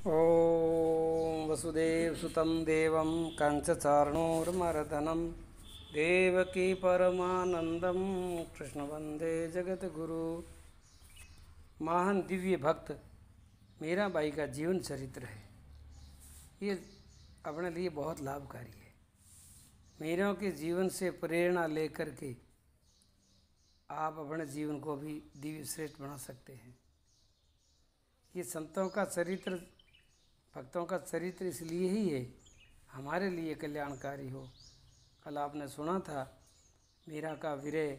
ॐ वसुदेवसुतं देवं कंसचार्णूरमर्दनं देवकी परमानंदम कृष्ण वंदे जगतगुरु। महान दिव्य भक्त मीराबाई का जीवन चरित्र है। ये अपने लिए बहुत लाभकारी है। मीरा के जीवन से प्रेरणा लेकर के आप अपने जीवन को भी दिव्य श्रेष्ठ बना सकते हैं। ये संतों का चरित्र, भक्तों का चरित्र इसलिए ही है हमारे लिए कल्याणकारी हो। कल आपने सुना था मीरा का विरह,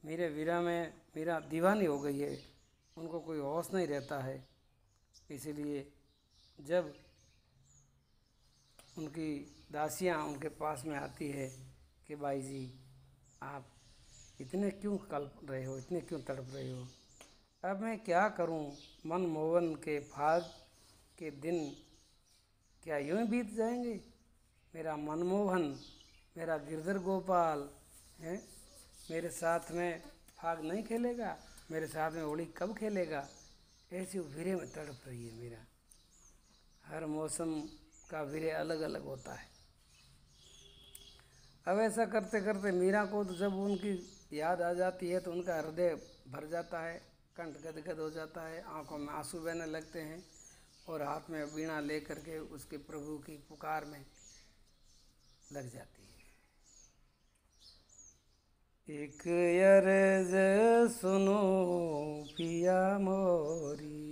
मेरे विरह में मीरा दीवानी हो गई है, उनको कोई होश नहीं रहता है। इसलिए जब उनकी दासियां उनके पास में आती है कि भाई जी आप इतने क्यों कल्प रहे हो, इतने क्यों तड़प रहे हो, अब मैं क्या करूं, मन मोहन के फाग के दिन क्या यूं ही बीत जाएंगे। मेरा मनमोहन, मेरा गिरधर गोपाल है, मेरे साथ में फाग नहीं खेलेगा, मेरे साथ में होली कब खेलेगा। ऐसे विरह में तड़प रही है मीरा। हर मौसम का विरह अलग अलग होता है। अब ऐसा करते करते मीरा को तो जब उनकी याद आ जाती है तो उनका हृदय भर जाता है, कंठ गदगद हो जाता है, आंखों में आंसू बहने लगते हैं और हाथ में वीणा लेकर के उसके प्रभु की पुकार में लग जाती है। एक अर्ज सुनो पिया मोरी,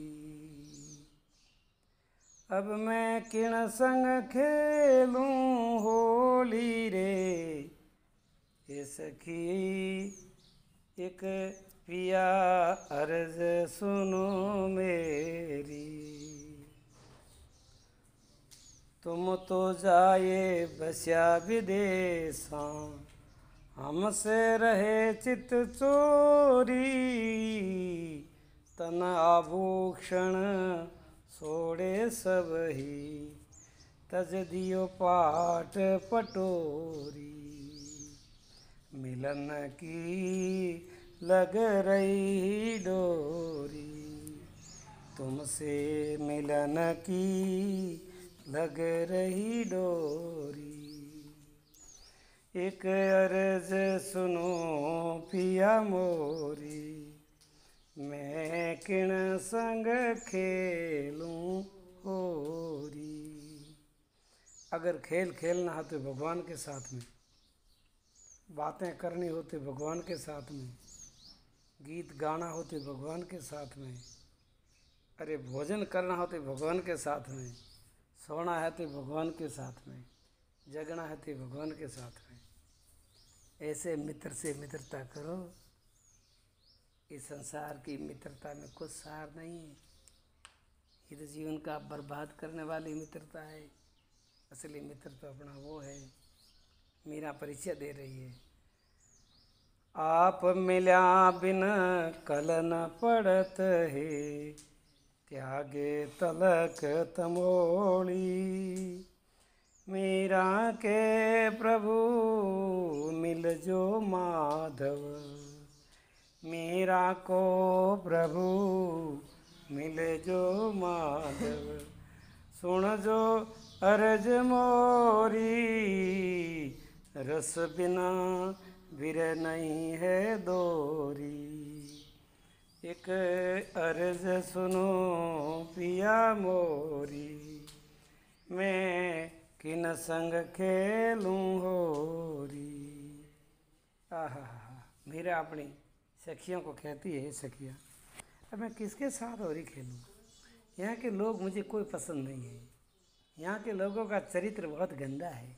अब मैं किण संग खेलूं होली रे। ये सखी एक पिया अर्ज सुनो मेरी, तुम तो जाए बस्या विदेशा, हमसे रहे चित चोरी। तन आभूषण सोड़े सब ही, तज दियो पाट पटोरी। मिलन की लग रही डोरी, तुमसे मिलन की लग रही डोरी। एक अर्ज सुनो पिया मोरी, मैं किण संग खेलूं होरी। अगर खेल खेलना हो तो भगवान के साथ में, बातें करनी हो तो भगवान के साथ में, गीत गाना हो तो भगवान के साथ में, अरे भोजन करना हो तो भगवान के साथ में, सोना है तो भगवान के साथ में, जगना है तो भगवान के साथ में। ऐसे मित्र से मित्रता करो। इस संसार की मित्रता में कुछ सार नहीं है। ये तो जीवन का बर्बाद करने वाली मित्रता है। असली मित्र तो अपना वो है। मीरा परिचय दे रही है। आप मिल्या बिन कल न पड़त है, त्यागे तलक तमोली। मीरा के प्रभु मिल जो माधव, मीरा को प्रभु मिले जो माधव। सुन जो अर्ज मोरी, रस बिना विरह नहीं है दोरी। एक अर्ज सुनो पिया मोरी, मैं किन संग खेलूं होरी। आहा, मीरा अपनी सखियों को कहती है, सखियाँ अब मैं किसके साथ होरी खेलूँ। यहाँ के लोग मुझे कोई पसंद नहीं है। यहाँ के लोगों का चरित्र बहुत गंदा है,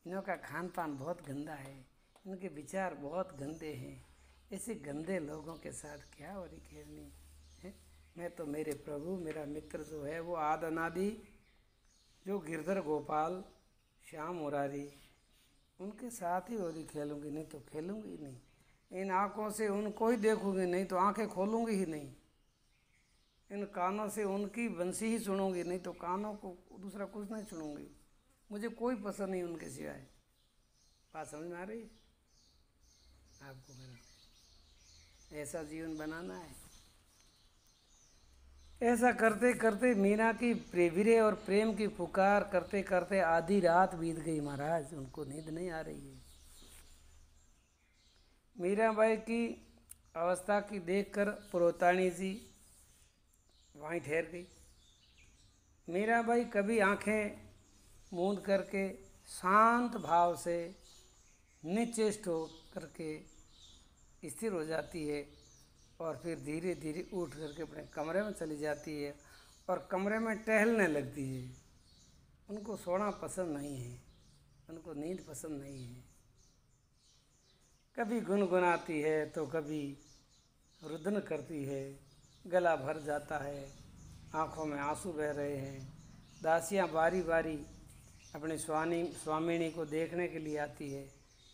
इनों का खान पान बहुत गंदा है, इनके विचार बहुत गंदे हैं। ऐसे गंदे लोगों के साथ क्या होरी खेलनी है। मैं तो मेरे प्रभु, मेरा मित्र जो है वो आद अनादि, जो गिरधर गोपाल श्याम मुरारी, उनके साथ ही होरी खेलूँगी, नहीं तो खेलूँगी नहीं। इन आँखों से उनको ही देखूँगी, नहीं तो आँखें खोलूँगी ही नहीं। इन कानों से उनकी बंसी ही सुनूंगी, नहीं तो कानों को दूसरा कुछ नहीं सुनूंगी। मुझे कोई पसंद नहीं उनके सिवाय। बात समझ में आ रही है आपको? मेरा ऐसा जीवन बनाना है। ऐसा करते करते मीरा की विरह और प्रेम की पुकार करते करते आधी रात बीत गई महाराज, उनको नींद नहीं आ रही है। मीराबाई की अवस्था की देखकर पुरोतानी जी वहीं ठहर गई। मीराबाई कभी आंखें मूंद करके शांत भाव से निश्चेष्ट हो करके स्थिर हो जाती है और फिर धीरे धीरे उठ करके अपने कमरे में चली जाती है और कमरे में टहलने लगती है। उनको सोना पसंद नहीं है, उनको नींद पसंद नहीं है। कभी गुनगुनाती है तो कभी रुदन करती है, गला भर जाता है, आँखों में आंसू बह रहे हैं। दासियाँ बारी बारी अपने स्वामिनी को देखने के लिए आती है,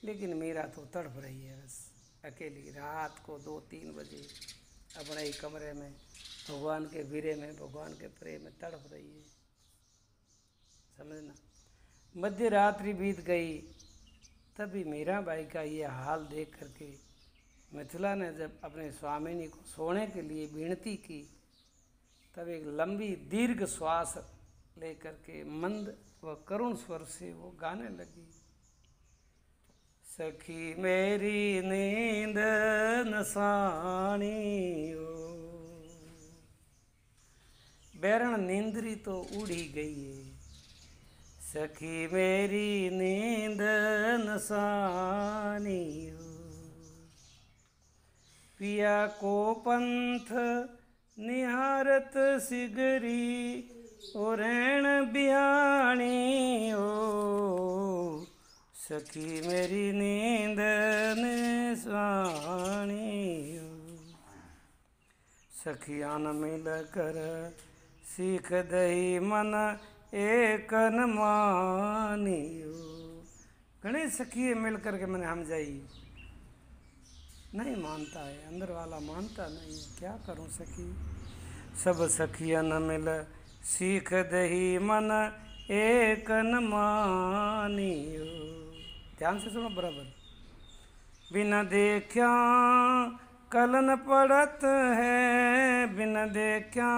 लेकिन मीरा तो तड़प रही है बस अकेली। रात को 2-3 बजे अपने ही कमरे में भगवान के विरह में, भगवान के प्रेम में तड़प रही है। समझना, मध्य रात्रि बीत गई। तभी मीराबाई का ये हाल देख करके मिथिला ने जब अपने स्वामिनी को सोने के लिए विनती की, तब एक लंबी दीर्घ श्वास लेकर के मंद व करुण स्वर से वो गाने लगी। सखी मेरी नींद नसानी हो, बैरण नींदरी तो उड़ी गई है। सखी मेरी नींद नसानी हो, पिया को पंथ निहारत सिगरी ओरैन बिहानी हो। सखी मेरी नींद नसानी हो, सखियान मिल कर सीख दही मन एकन मानियो। गणेश सखी मिल करके मैंने हम जाई, नहीं मानता है, अंदर वाला मानता नहीं है, क्या करूं सखी। सब सखियन मिल सीख दही मन एकन मानियो। ध्यान से सुनो बराबर। बिना देखा कलन पड़त है, बिना देखा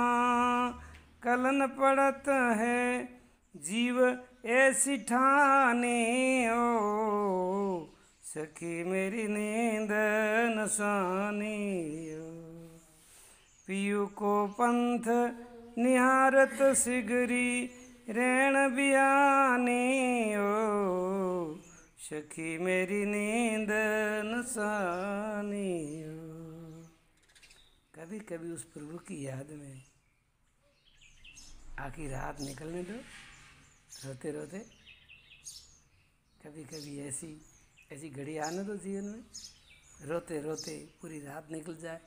कलन पड़त है, जीव ऐसी ठानी हो। सखी मेरी नींद नसानी हो, पियू को पंथ निहारत सिगरी रैन बियानी हो। सखी मेरी नींद नसानी हो। कभी कभी उस प्रभु की याद में आखिर रात निकलने दो, रोते रोते। कभी कभी ऐसी घड़ी आने दो जीवन में, रोते रोते पूरी रात निकल जाए,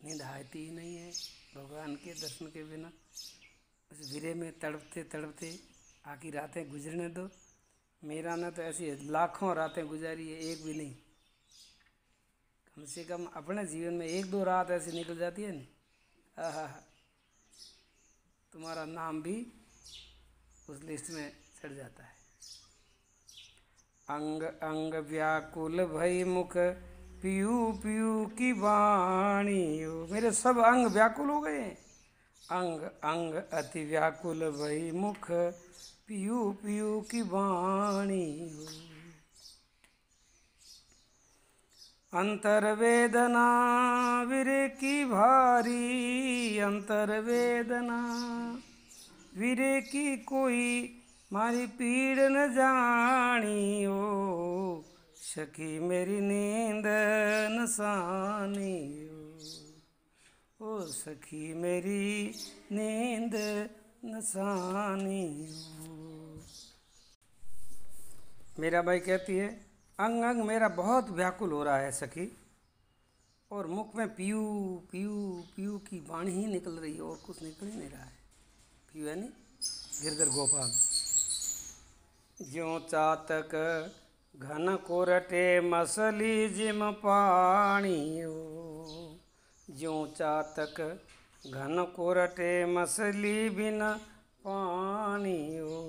नींद आती ही नहीं है भगवान के दर्शन के बिना। उस विरह में तड़पते तड़पते आखिर रातें गुजरने दो। मीरा ने तो ऐसी लाखों रातें गुजारी है, एक भी नहीं। कम से कम अपने जीवन में 1-2 रात ऐसी निकल जाती है ना, आहा, तुम्हारा नाम भी उस लिस्ट में चढ़ जाता है। अंग अंग व्याकुल भई मुख पियू पियू की वाणी हो। मेरे सब अंग व्याकुल हो गए। अंग अंग अति व्याकुल भई मुख पियू पियू की वाणी हो। अंतर वेदना विरह की भारी, अंतर वेदना विरह की कोई मारी पीड़ न जानी हो। सखी मेरी नींद नसानी हो, ओ सखी मेरी नींद नसानी हो। मीराबाई कहती है, अंग अंग मेरा बहुत व्याकुल हो रहा है सखी, और मुख में पीयू पीयू पीयू की वाणी ही निकल रही है, और कुछ निकल ही नहीं रहा है। पीयू यानी गिरधर गोपाल। ज्यों चातक घन कोरटे मसली जिम पानी हो। ज्यों चातक घन कोरटे मसली बिन पानी हो।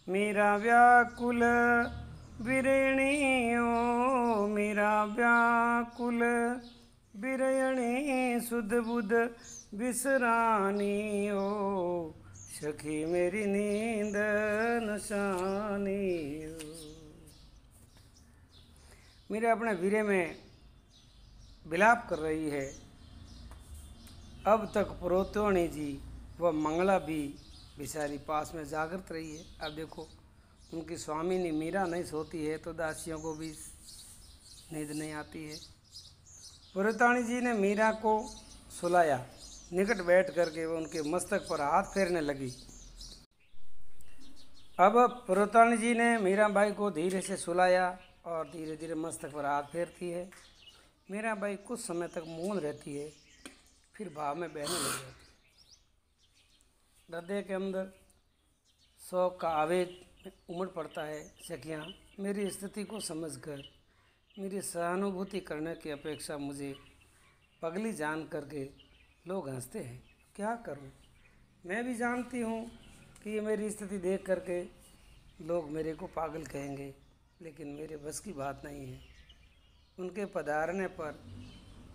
मेरा व्याकुल विरणी हो, मेरा व्याकुल बिरयणी सुध बुध बिसरानी ओ सखी मेरी नींद नशानी ओ। मेरे अपने वीरे में विलाप कर रही है। अब तक पुरोतोणी जी व मंगला भी बेचारी पास में जागृत रही है। अब देखो उनकी स्वामिनी मीरा नहीं सोती है तो दासियों को भी नींद नहीं आती है। पुरोताणी जी ने मीरा को सुलाया। निकट बैठ करके वो उनके मस्तक पर हाथ फेरने लगी। अब पुरोताणी जी ने मीराबाई को धीरे से सुलाया और धीरे धीरे मस्तक पर हाथ फेरती है। मीराबाई कुछ समय तक मौन रहती है, फिर भाव में बहने लग जाती है। हृदय के अंदर शोक का आवेग उमड़ पड़ता है। सखियाँ, मेरी स्थिति को समझकर मेरी सहानुभूति करने की अपेक्षा मुझे पगली जान करके लोग हंसते हैं। क्या करूं? मैं भी जानती हूं कि ये मेरी स्थिति देख करके लोग मेरे को पागल कहेंगे, लेकिन मेरे बस की बात नहीं है। उनके पधारने पर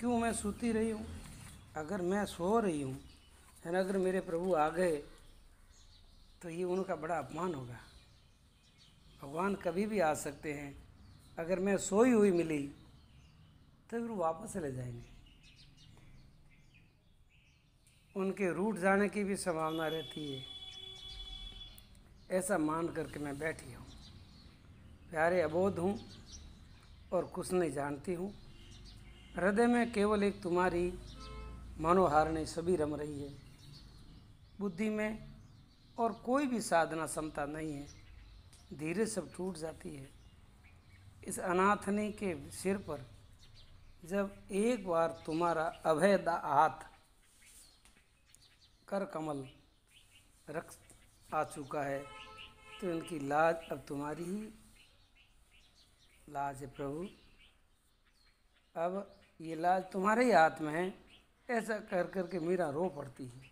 क्यों मैं सोती रही हूँ? अगर मैं सो रही हूँ और अगर मेरे प्रभु आ गए तो ये उनका बड़ा अपमान होगा। भगवान कभी भी आ सकते हैं। अगर मैं सोई हुई मिली तो फिर वापस चले जाएंगे। उनके रूठ जाने की भी संभावना रहती है। ऐसा मान करके मैं बैठी हूँ। प्यारे अबोध हूँ और कुछ नहीं जानती हूँ। हृदय में केवल एक तुम्हारी मनोहारिणी सभी रम रही है। बुद्धि में और कोई भी साधना क्षमता नहीं है। धीरे सब टूट जाती है। इस अनाथनी के सिर पर जब एक बार तुम्हारा अभय हाथ कर कमल रख आ चुका है तो इनकी लाज अब तुम्हारी ही लाज है प्रभु। अब ये लाज तुम्हारे ही हाथ में है। ऐसा कर करके मीरा रो पड़ती है।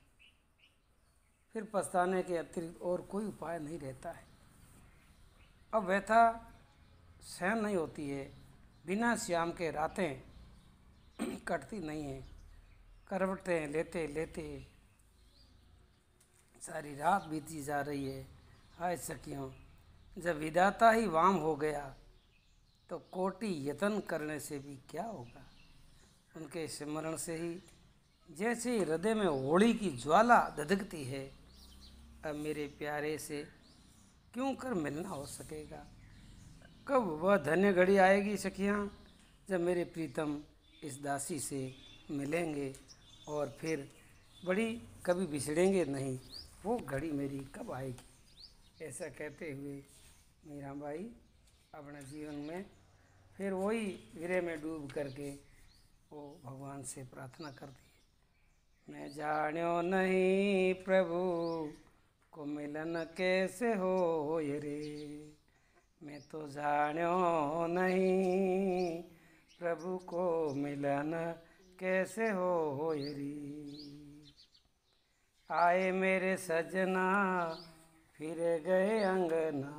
फिर पछताने के अतिरिक्त और कोई उपाय नहीं रहता है। अब व्यथा सहन नहीं होती है। बिना श्याम के रातें कटती नहीं हैं। करवटें लेते लेते सारी रात बीती जा रही है। हाय सखियों, जब विधाता ही वाम हो गया तो कोटि यत्न करने से भी क्या होगा। उनके स्मरण से ही जैसे हृदय में होली की ज्वाला धधकती है। अब मेरे प्यारे से क्यों कर मिलना हो सकेगा। कब वह धन्य घड़ी आएगी सखियाँ जब मेरे प्रीतम इस दासी से मिलेंगे और फिर बड़ी कभी बिछड़ेंगे नहीं। वो घड़ी मेरी कब आएगी। ऐसा कहते हुए मीराबाई अपने जीवन में फिर वही वीरे में डूब करके वो भगवान से प्रार्थना करती है। मैं जान्यो नहीं प्रभु को मिलन कैसे हो रे। मैं तो जान्यो नहीं प्रभु को मिलन कैसे हो रे। आए मेरे सजना फिर गए अंगना।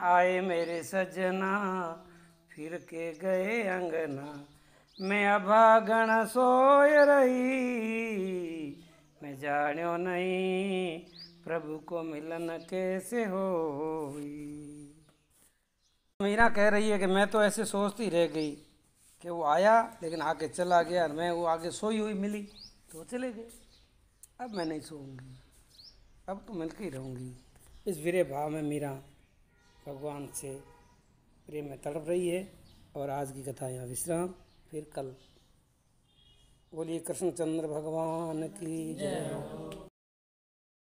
आए मेरे सजना फिर के गए अंगना। मैं अभागण सोय रही। मैं जान्यो नहीं प्रभु को मिलन कैसे होई। मीरा कह रही है कि मैं तो ऐसे सोचती रह गई कि वो आया लेकिन आके चला गया। मैं वो आगे सोई हुई मिली तो चले गए। अब मैं नहीं सोऊंगी, अब तो मिल के ही रहूँगी। इस वीरे भाव में मीरा भगवान से प्रेम में तड़प रही है। और आज की कथा यहाँ विश्राम, फिर कल। बोलिए कृष्णचंद्र भगवान की जय।